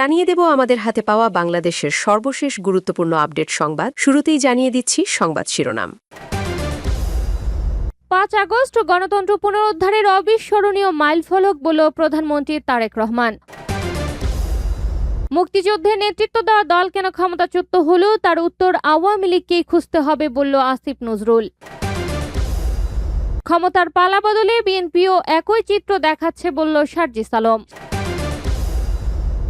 জানিয়ে দেব আমাদের হাতে পাওয়া বাংলাদেশের সর্বশেষ গুরুত্বপূর্ণ আপডেট সংবাদ। শুরুতেই জানিয়ে দিচ্ছি সংবাদ শিরোনাম। ৫ আগস্ট গণতন্ত্র পুনরুদ্ধারের অবিস্মরণীয় মাইলফলক বলল প্রধানমন্ত্রী তারেক রহমান। মুক্তিযুদ্ধে নেতৃত্ব দেওয়া দল কেন ক্ষমতাচ্যুত হল তার উত্তর আওয়ামী লীগকেই খুঁজতে হবে বলল আসিফ নজরুল। ক্ষমতার পালা বদলে বিএনপিও একই চিত্র দেখাচ্ছে বলল সার্জিস আলম।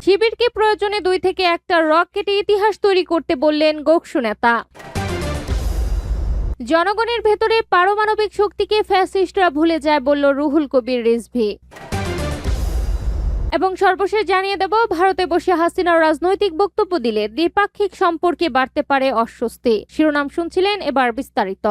শিবিরকে প্রয়োজনে ২ থেকে ১টা রকেটে ইতিহাস তৈরি করতে বললেন গোকসু নেতা। জনগণের ভেতরে পারমাণবিক শক্তিকে ফ্যাসিস্টরা ভুলে যায় বলল রুহুল কবির রিজভী। এবং সর্বশেষ জানিয়ে দেব, ভারতে বসে হাসিনার রাজনৈতিক বক্তব্য দিলে দ্বিপাক্ষিক সম্পর্কে বাড়তে পারে অস্বস্তি। শিরোনাম শুনছিলেন, এবার বিস্তারিত।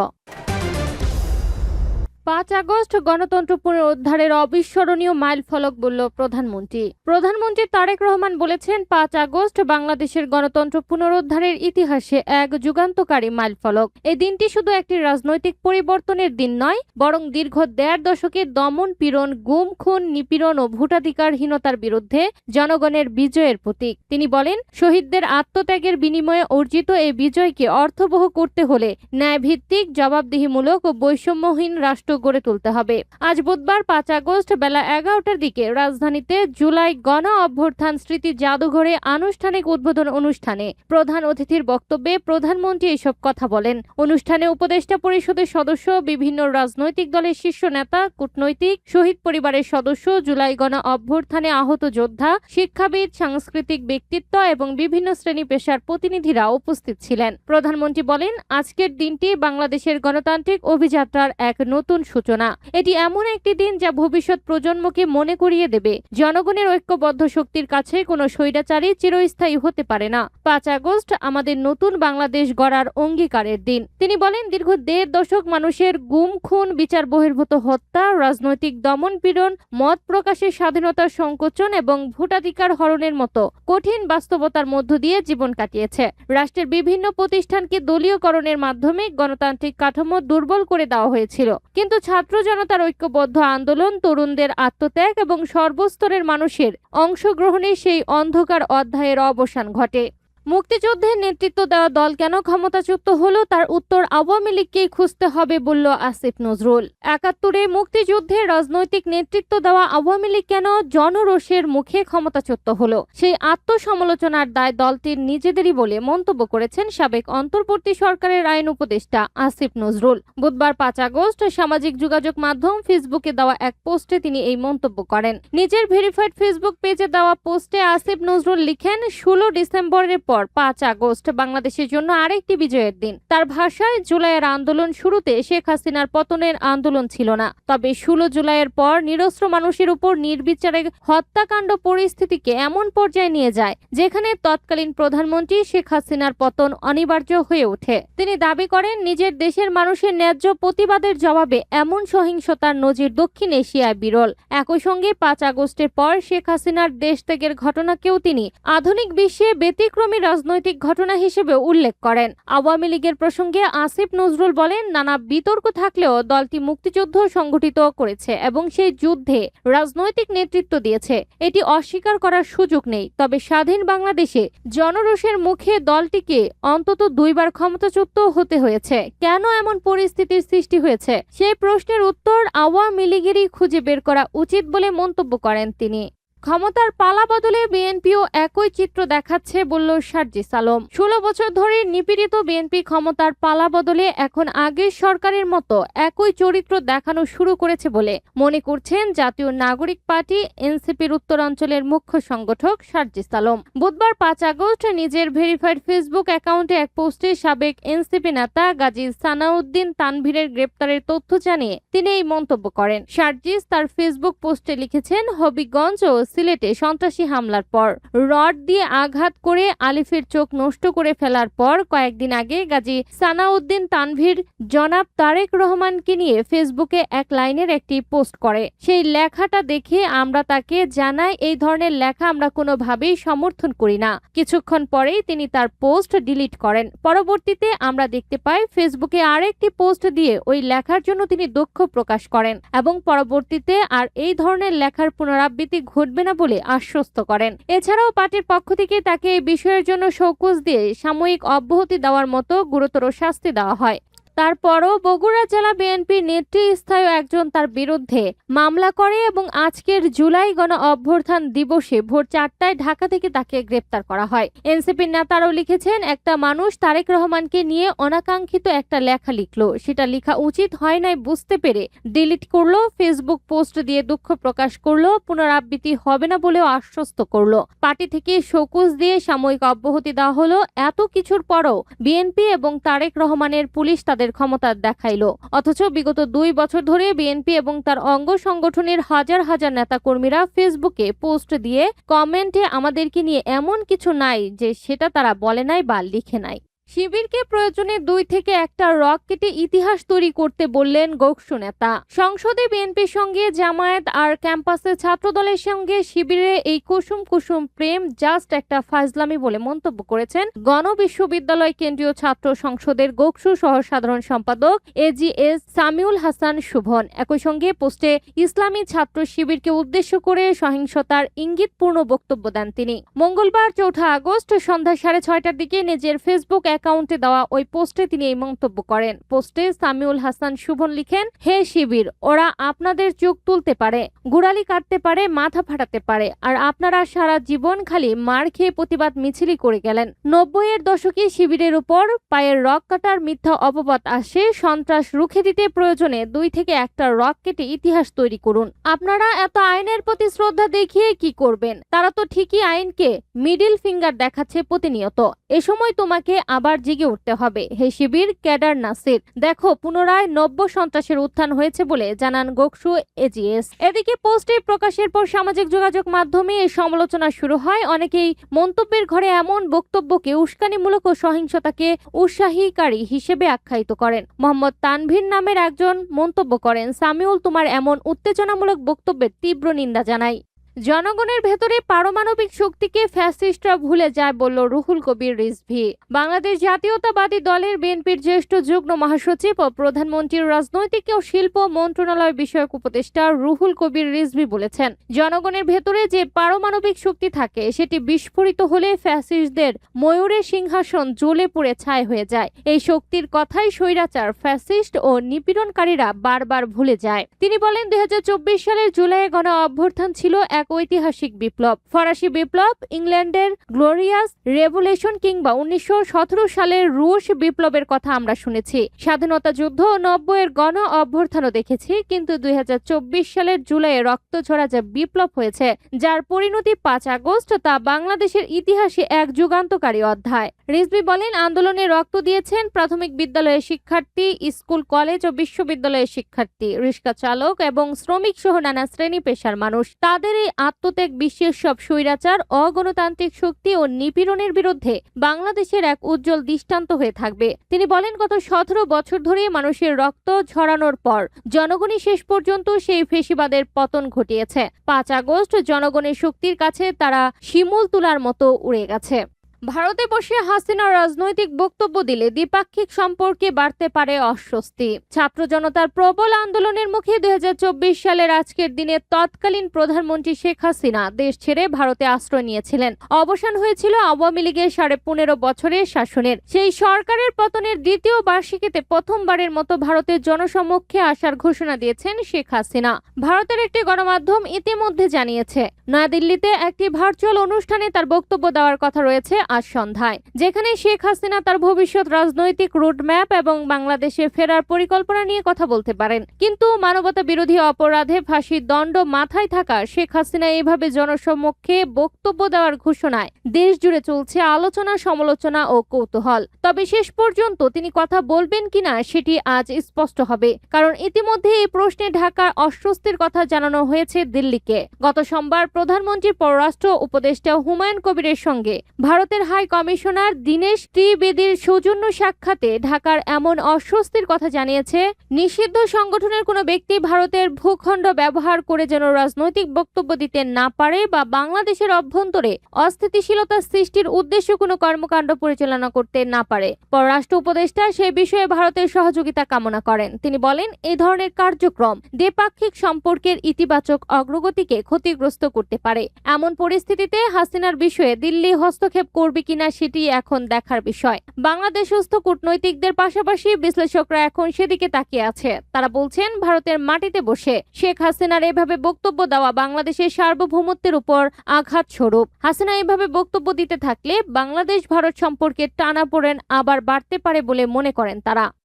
৫ আগস্ট গণতন্ত্র পুনরুদ্ধারের অবিস্মরণীয় মাইলফলক বলল প্রধানমন্ত্রী। প্রধানমন্ত্রী তারেক রহমান বলেছেন, ৫ আগস্ট বাংলাদেশের গণতন্ত্র পুনরুদ্ধারের ইতিহাসে এক যুগান্তকারী মাইলফলক। এই দিনটি শুধু একটি রাজনৈতিক পরিবর্তনের দিন নয়, বরং দীর্ঘ ১.৫ দশকের দমন পীড়ন, গুম খুন, নিপীড়ন ও ভোটাধিকারহীনতার বিরুদ্ধে জনগণের বিজয়ের প্রতীক। তিনি বলেন, শহীদদের আত্মত্যাগের বিনিময়ে অর্জিত এই বিজয়কে অর্থবহ করতে হলে ন্যায়ভিত্তিক, জবাবদিহিমূলক ও বৈষম্যহীন রাষ্ট্র গড়ে তুলতে হবে। আজ বুধবার ৫ আগস্ট বেলা ১১টার দিকে রাজধানীতে জুলাই গণ অভ্যুত্থান স্মৃতি জাদুঘরে আনুষ্ঠানিক উদ্বোধন অনুষ্ঠানে প্রধান অতিথির বক্তব্যে প্রধানমন্ত্রী এসব কথা বলেন। অনুষ্ঠানে উপদেষ্টা পরিষদের সদস্য, বিভিন্ন রাজনৈতিক দলের শীর্ষ নেতা, কূটনৈতিক, শহীদ পরিবারের সদস্য, জুলাই গণ অভ্যুত্থানে আহত যোদ্ধা, শিক্ষাবিদ, সাংস্কৃতিক ব্যক্তিত্ব এবং বিভিন্ন শ্রেণী পেশার প্রতিনিধিরা উপস্থিত ছিলেন। প্রধানমন্ত্রী বলেন, আজকের দিনটি বাংলাদেশের গণতান্ত্রিক অভিযাত্রার এক নতুন সূচনা। এটি এমন একটি দিন যা ভবিষ্যৎ প্রজন্মকে মনে করিয়ে দেবে, জনগণের ঐক্যবদ্ধ শক্তির কাছে কোনো স্বৈরাচারী চিরস্থায়ী হতে পারে না। ৫ আগস্ট আমাদের নতুন বাংলাদেশ গড়ার অঙ্গীকারের দিন। তিনি বলেন, দীর্ঘ ১.৫ দশক মানুষের গুম খুন, বিচার বহির্ভূত হত্যা, রাজনৈতিক দমন পীড়ন, মত প্রকাশের স্বাধীনতার সংকোচন এবং ভোটাধিকার হরণের মতো কঠিন বাস্তবতার মধ্য দিয়ে জীবন কাটিয়েছে। রাষ্ট্রের বিভিন্ন প্রতিষ্ঠানকে দলীয়করণের মাধ্যমে গণতান্ত্রিক কাঠামো দুর্বল করে দেওয়া হয়েছিল, কিন্তু ছাত্র জনতার ঐক্যবদ্ধ আন্দোলন, তরুণদের আত্মত্যাগ এবং সর্বস্তরের মানুষের অংশগ্রহণে সেই অন্ধকার অধ্যায়ের অবসান ঘটে। মুক্তিযুদ্ধের নেতৃত্ব দেওয়া দল কেন ক্ষমতাচ্যুত হলো তার উত্তর আওয়ামী লীগকেই খুঁজতে হবে বলল আসিফ নজরুল। ৭১-এ মুক্তিযুদ্ধে রাজনৈতিক নেতৃত্ব দেওয়া আওয়ামী লীগ কেন জনরোষের মুখে ক্ষমতাচ্যুত হলো, সেই আত্মসমালোচনার দায় দলটির নিজেদেরই বলে মন্তব্য করেছেন সাবেক অন্তর্বর্তী সরকারের আইন উপদেষ্টা আসিফ নজরুল। বুধবার ৫ আগস্ট সামাজিক যোগাযোগ মাধ্যম ফেসবুকে দেওয়া এক পোস্টে তিনি এই মন্তব্য করেন। নিজের ভেরিফাইড ফেসবুক পেজে দেওয়া পোস্টে আসিফ নজরুল লিখেন, ১৬ ডিসেম্বরের পর ৫ আগস্ট বাংলাদেশের জন্য আরেকটি বিজয়ের দিন। তার ভাষায়, জুলাইয়ের আন্দোলন শুরুতে শেখ হাসিনার পতনের আন্দোলন ছিল না, তবে ১৬ জুলাইয়ের পর নিরস্ত্র মানুষের উপর নির্বিচারে হত্যাকাণ্ড পরিস্থিতিকে এমন পর্যায়ে নিয়ে যায় যেখানে তৎকালীন প্রধানমন্ত্রী শেখ হাসিনার পতন অনিবার্য হয়ে ওঠে। তিনি দাবি করেন, নিজের দেশের মানুষের ন্যায্য প্রতিবাদের জবাবে এমন সহিংসতার নজির দক্ষিণ এশিয়ায় বিরল। একই সঙ্গে ৫ আগস্টের পর শেখ হাসিনার দেশ ত্যাগের ঘটনাকেও তিনি আধুনিক বিশ্বে ব্যতিক্রমী রাজনৈতিক ঘটনা হিসেবে উল্লেখ করেন। আওয়ামী লীগের প্রসঙ্গে আসিফ নজরুল বলেন, নানা বিতর্ক থাকলেও দলটি মুক্তিযুদ্ধ সংগঠিত করেছে এবং সেই যুদ্ধে রাজনৈতিক নেতৃত্ব দিয়েছে, এটি অস্বীকার করার সুযোগ নেই। তবে স্বাধীন বাংলাদেশে জনরোষের মুখে দলটিকে অন্তত ২ বার ক্ষমতাচ্যুত হতে হয়েছে। কেন এমন পরিস্থিতির সৃষ্টি হয়েছে, সেই প্রশ্নের উত্তর আওয়ামী লীগেরই খুঁজে বের করা উচিত বলে মন্তব্য করেন তিনি। ক্ষমতার পালা বদলে বিএনপিও একই চিত্র দেখাচ্ছে বলল সার্জিস আলম। ১৬ বছর ধরে নিপীড়িত বিএনপি ক্ষমতার পালা বদলে এখন আগের সরকারের মতো একই চরিত্র দেখানো শুরু করেছে বলে মনে করছেন জাতীয় নাগরিক পার্টি এনসিপির উত্তরাঞ্চলের মুখ্য সংগঠক সার্জিস আলম। বুধবার ৫ আগস্ট নিজের ভেরিফাইড ফেসবুক অ্যাকাউন্টে এক পোস্টে সাবেক এনসিপি নেতা গাজী সানাউদ্দিন তানভীরের গ্রেপ্তারের তথ্য জানিয়ে তিনি এই মন্তব্য করেন। সার্জিস তার ফেসবুক পোস্টে লিখেছেন, হবিগঞ্জ ও সিলেটে সন্ত্রাসী হামলার পর রড দিয়ে আঘাত করে আলিফের চোখ নষ্ট করে ফেলার পর কয়েকদিন আগে গাজী সানাউদ্দিন তানভীর জনাব তারেক রহমানকে নিয়ে ফেসবুকে এক লাইনের একটি পোস্ট করে। সেই লেখাটা দেখে আমরা তাকে জানাই, এই ধরনের লেখা আমরা কোনোভাবেই সমর্থন করি না। কিছুক্ষণ পরেই তিনি তার পোস্ট ডিলিট করেন। পরবর্তীতে আমরা দেখতে পাই ফেসবুকে আরেকটি পোস্ট দিয়ে ওই লেখার জন্য তিনি দুঃখ প্রকাশ করেন এবং পরবর্তীতে আর এই ধরনের লেখার পুনরাবৃত্তি ঘটবে ঘটবে না বলে আশ্বস্ত করেন। এছাড়াও পার্টির পক্ষ থেকে তাকে এই বিষয়ের জন্য শোকজ দিয়ে সাময়িক অব্যাহতি দেওয়ার মতো গুরুতর শাস্তি দেওয়া হয়। তারপরও বগুড়া জেলা বিএনপির নেতৃস্থানীয় একজন তার বিরুদ্ধে মামলা করে এবং আজকের জুলাই গণ অভ্যুত্থান দিবসে ভোর 4টায় ঢাকা থেকে তাকে গ্রেপ্তার করা হয়। এনসিপির নেতারাও লিখেছেন, একটা মানুষ তারেক রহমানকে নিয়ে অনাকাঙ্ক্ষিত একটা লেখা লিখলো, সেটা লেখা উচিত হয় নাই বুঝতে পেরে ডিলিট করলো, ফেসবুক পোস্ট দিয়ে দুঃখ প্রকাশ করলো, পুনরাবৃত্তি হবে না বলেও আশ্বস্ত করলো। পার্টি থেকে শোকজ দিয়ে সাময়িক অব্যাহতি দেওয়া হলো। এত কিছুর পরও বিএনপি এবং তারেক রহমানের পুলিশ তাদের ক্ষমতা দেখাইলো, অথচ বিগত 2 বছর ধরে বিএনপি এবং তার অঙ্গ সংগঠনের হাজার হাজার নেতাকর্মীরা ফেসবুকে পোস্ট দিয়ে কমেন্টে আমাদেরকে নিয়ে এমন কিছু নাই যে সেটা তারা বলে নাই বা লিখে নাই। শিবিরকে প্রয়োজনে 2 থেকে 1টা রক কেটে ইতিহাস তৈরি করতে বললেন গোকসু নেতা। সংসদে বিএনপির সঙ্গে জামায়াত আর ক্যাম্পাসে ছাত্রদলের সঙ্গে শিবিরে এই কুসুম কুসুম প্রেম জাস্ট একটা ফাজলামি বলে মন্তব্য করেছেন গণবিশ্ববিদ্যালয় কেন্দ্রীয় ছাত্র সংসদের গোকসু সহ সাধারণ সম্পাদক এজিএস সামিউল হাসান শুভন। একই সঙ্গে পোস্টে ইসলামী ছাত্র শিবিরকে উদ্দেশ্য করে সহিংসতার ইঙ্গিতপূর্ণ বক্তব্য দেন তিনি। মঙ্গলবার 4 আগস্ট সন্ধ্যা 6:30টার দিকে নিজের ফেসবুক অ্যাকাউন্টে দেওয়া ওই পোস্টে তিনি এই মন্তব্য করেন। পোস্টে সামিউল হাসান শুভন লিখেন, হে শিবির, ওরা আপনাদের চোখ তুলতে পারে, গুড়ালি কাটতে পারে, মাথা ফাটাতে পারে, আর আপনারা সারা জীবন খালি মার খেয়ে প্রতিবাদ মিছিলই করে গেলেন। 90-এর দশকে শিবিরের উপর পায়ের রক কাটার মিথ্যা অপবাদ আসে। সন্ত্রাস রুখে দিতে প্রয়োজনে 2 থেকে 1টা রক কেটে ইতিহাস তৈরি করুন। আপনারা এত আইনের প্রতি শ্রদ্ধা দেখিয়ে কি করবেন? তারা তো ঠিকই আইনকে মিডিল ফিঙ্গার দেখাচ্ছে প্রতিনিয়ত। এ সময় তোমাকে আবার জেগে উঠতে হবে। হে শিবির ক্যাডার নাসির, দেখো পুনরায় নব্য সন্ত্রাসের উত্থান হয়েছে বলে জানান গোকসু এজিএস। এদিকে পোস্টে প্রকাশের পর সামাজিক যোগাযোগ মাধ্যমে এই সমালোচনা শুরু হয়। অনেকেই মন্তব্যের ঘরে এমন বক্তব্যকে উস্কানিমূলক ও সহিংসতাকে উৎসাহীকারী হিসেবে আখ্যায়িত করেন। মোহাম্মদ তানভীর নামের একজন মন্তব্য করেন, সামিউল, তোমার এমন উত্তেজনামূলক বক্তব্যের তীব্র নিন্দা জানাই। জনগণের ভেতরে পারমাণবিক শক্তিকে ফ্যাসিস্টরা ভুলে যায় বলল রুহুল কবির রিজভী। বাংলাদেশ জাতীয়তাবাদী দলের বিএনপির জ্যেষ্ঠ যুগ্ম মহাসচিব ও প্রধানমন্ত্রীর রাজনৈতিক ও শিল্প মন্ত্রণালয় বিষয়ক উপদেষ্টা রুহুল কবির রিজভী বলেছেন, জনগণের ভেতরে যে পারমাণবিক শক্তি থাকে সেটি বিস্ফোরিত হলে ফ্যাসিস্টদের ময়ূরের সিংহাসন জ্বলে পুড়ে ছাই হয়ে যায়। এই শক্তির কথাই স্বৈরাচার, ফ্যাসিস্ট ও নিপীড়নকারীরা বারবার ভুলে যায়। তিনি বলেন, 2024 সালের জুলাই গণ অভ্যুত্থান ছিল এক ঐতিহাসিক বিপ্লব। ফরাসি বিপ্লব, ইংল্যান্ডের গ্লোরিয়াস রেভলিউশন কিংবা 1917 সালের রুশ বিপ্লবের কথা আমরা শুনেছি। স্বাধীনতা যুদ্ধ ও 90-এর গণ অভ্যুত্থানও দেখেছি, কিন্তু 2024 সালের জুলাইয়ে রক্তঝরা যে বিপ্লব হয়েছে, যার পরিণতি 5 আগস্ট, তা বাংলাদেশের ইতিহাসে এক যুগান্তকারী অধ্যায়। রিজভী বলেন, আন্দোলনে রক্ত দিয়েছেন প্রাথমিক বিদ্যালয়ের শিক্ষার্থী, স্কুল, কলেজ ও বিশ্ববিদ্যালয়ের শিক্ষার্থী, রিক্সা চালক এবং শ্রমিক সহ নানা শ্রেণী পেশার মানুষ। তাদের এই আত্মত্যাগ বিশ্বের সব স্বৈরাচার, অগণতান্ত্রিক শক্তি ও নিপীড়নের বিরুদ্ধে বাংলাদেশের এক উজ্জ্বল দৃষ্টান্ত হয়ে থাকবে। তিনি বলেন, গত 17 বছর ধরে মানুষের রক্ত ঝরানোর পর জনগণই শেষ পর্যন্ত সেই ফেসিবাদের পতন ঘটিয়েছে। 5 আগস্ট জনগণের শক্তির কাছে তারা শিমুল তুলার মতো উড়ে গেছে। ভারতে বসে হাসিনা রাজনৈতিক বক্তব্য দিলে দ্বিপাক্ষিক সম্পর্কে বাড়তে পারে অস্বস্তি। ছাত্র জনতার প্রবল আন্দোলনের মুখে 2024 সালের আজকের দিনে তৎকালীন প্রধানমন্ত্রী শেখ হাসিনা দেশ ছেড়ে ভারতে আশ্রয় নিয়েছিলেন। অবসান হয়েছিল আওয়ামী লীগের 15.5 বছরের শাসনের। সেই সরকারের পতনের দ্বিতীয় বার্ষিকীতে প্রথমবারের মতো ভারতের জনসমক্ষে আসার ঘোষণা দিয়েছেন শেখ হাসিনা। ভারতের একটি গণমাধ্যম ইতিমধ্যে জানিয়েছে, নয়াদিল্লিতে একটি ভার্চুয়াল অনুষ্ঠানে তার বক্তব্য দেওয়ার কথা রয়েছে আজ সন্ধ্যায়, যেখানে শেখ হাসিনা তার ভবিষ্যৎ রাজনৈতিক রুটম্যাপ এবং বাংলাদেশে ফেরার পরিকল্পনা নিয়ে কথা বলতে পারেন। কিন্তু মানবতা বিরোধী অপরাধে ফাঁসির দণ্ড মাথায় থাকা শেখ হাসিনা এইভাবে জনসমক্ষে বক্তব্য দেওয়ার ঘোষণায় দেশ জুড়ে চলছে আলোচনা, সমালোচনা ও কৌতূহল। তবে শেষ পর্যন্ত তিনি কথা বলবেন কিনা সেটি আজ স্পষ্ট হবে, কারণ ইতিমধ্যে এই প্রশ্নে ঢাকার অস্বস্তির কথা জানানো হয়েছে দিল্লিকে। গত সোমবার প্রধানমন্ত্রীর পররাষ্ট্র উপদেষ্টা হুমায়ুন কবিরের সঙ্গে ভারতের ভারতের হাই কমিশনার দীনেশ ত্রিবেদীর সৌজন্য সাক্ষাতে ঢাকার এমন অস্বস্তির কথা জানিয়েছে। নিষিদ্ধ সংগঠনের কোনো ব্যক্তি ভারতের ভূখণ্ড ব্যবহার করে যেন রাজনৈতিক বক্তব্য দিতে না পারে বা বাংলাদেশের অভ্যন্তরে অস্থিতিশীলতা সৃষ্টির উদ্দেশ্যে কোনো কর্মকাণ্ড পরিচালনা করতে না পারে। পররাষ্ট্র উপদেষ্টা সে বিষয়ে ভারতের সহযোগিতা কামনা করেন। তিনি বলেন, এই ধরনের কার্যক্রম দ্বিপাক্ষিক সম্পর্কের ইতিবাচক অগ্রগতিকে ক্ষতিগ্রস্ত করতে পারে। এমন পরিস্থিতিতে হাসিনার বিষয়ে দিল্লি হস্তক্ষেপ করবে কিনা সেটি এখন দেখার বিষয়। বাংলাদেশস্থ কূটনৈতিকদের পাশাপাশি বিশ্লেষকরা এখন সেদিকে তাকিয়ে আছে। তারা বলছেন, ভারতের মাটিতে বসে শেখ হাসিনার এভাবে বক্তব্য দেওয়া বাংলাদেশের সার্বভৌমত্বের উপর আঘাত স্বরূপ। হাসিনা এভাবে বক্তব্য দিতে থাকলে বাংলাদেশ ভারত সম্পর্কে টানাপোড়েন আবার বাড়তে পারে বলে মনে করেন তারা।